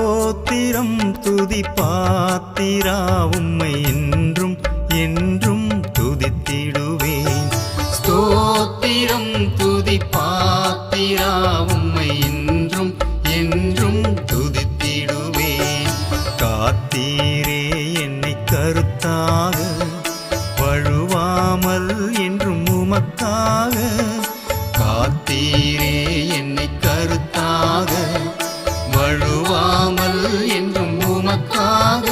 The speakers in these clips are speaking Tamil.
ஸ்தோத்திரம் துதி பாத்திரா உம்மை என்றும் என்றும் துதித்திடுவேன். ஸ்தோத்திரம் துதி பாத்திரா உம்மை என்றும் என்றும் துதித்திடுவேன். காத்தீரே என்னை கருத்தாக வழுவாமல் என்றும் உமக்காக. காத்தீரே என்னை கருத்தாக வழுவாமல் என்றும் உமக்காக.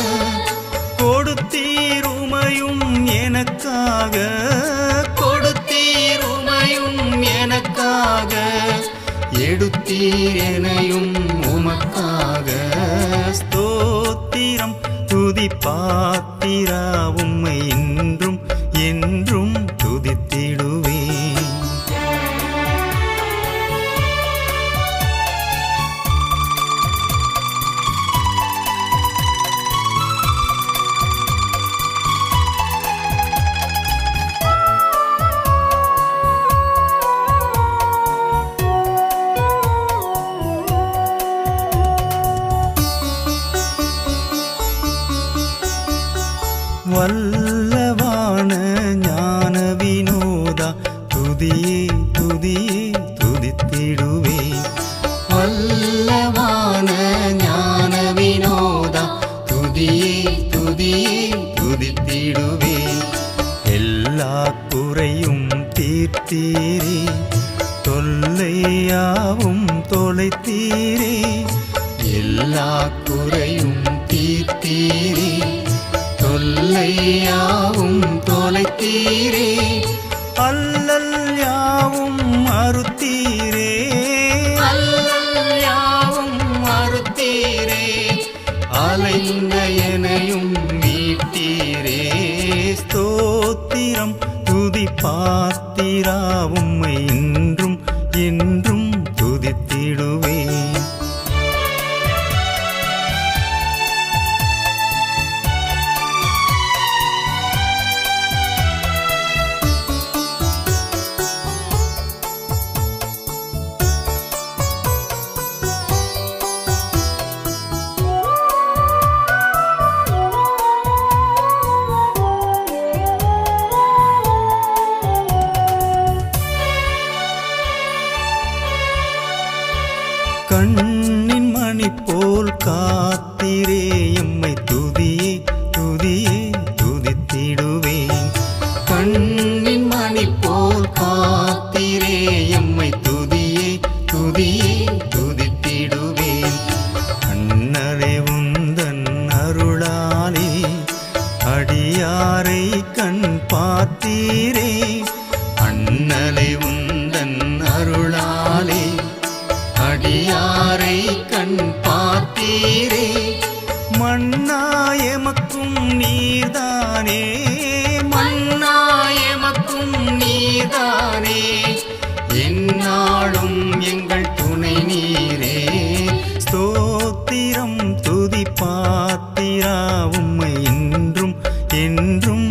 கொடுத்தீருமையும் எனக்காக, கொடுத்தீருமையும் எனக்காக. எடுத்தீர் எனையும் உமக்காக. ஸ்தோத்திரம் துதி பாத்திரா உம்மை என்றும் என்றும் துதித்திடுவேன். வல்லவான ஞான வினோதா துதியே துதியே துதித்திடுவேன். வல்லவான ஞான வினோதா துதியே துதியே துதித்திடுவேன். எல்லா குறையும் தீர்த்தீரே, தொல்லையாவும் தொலைத்தீரே. எல்லா குறையும் தீர்த்தீரே, தொல்லையாவும் தொலைத்தீரே. அல்லல் யாவும் அறுத்தீரே, அல்லல் யாவும் அறுத்தீரே. அலைந்த எனையும் மீட்டீரே. ஸ்தோத்திரம் துதி பாத்திரா உம்மை என்றும் என்றும் துதித்திடுவேன். கண்ணின் மணி போல் காத்திரே எம்மை துதியே துதியே துதித்திடுவேன். கண்ணின் மணி போல் காத்திரே எம்மை துதியே துதியே துதித்திடுவேன். அண்ணலே உந்தன் அருளாலே அடியாரை கண் பார்த்தீரே. அண்ணலே உந்தன் அருளாலே அடியாரை கண் பார்த்தீரே. மண்ணாயமக்கும் நீர்தானே, மண்ணாயமக்கும் நீர்தானே. எந்நாளும் எங்கள் துணை நீரே. ஸ்தோத்திரம் துதி பாத்திரா உம்மை என்றும் என்றும்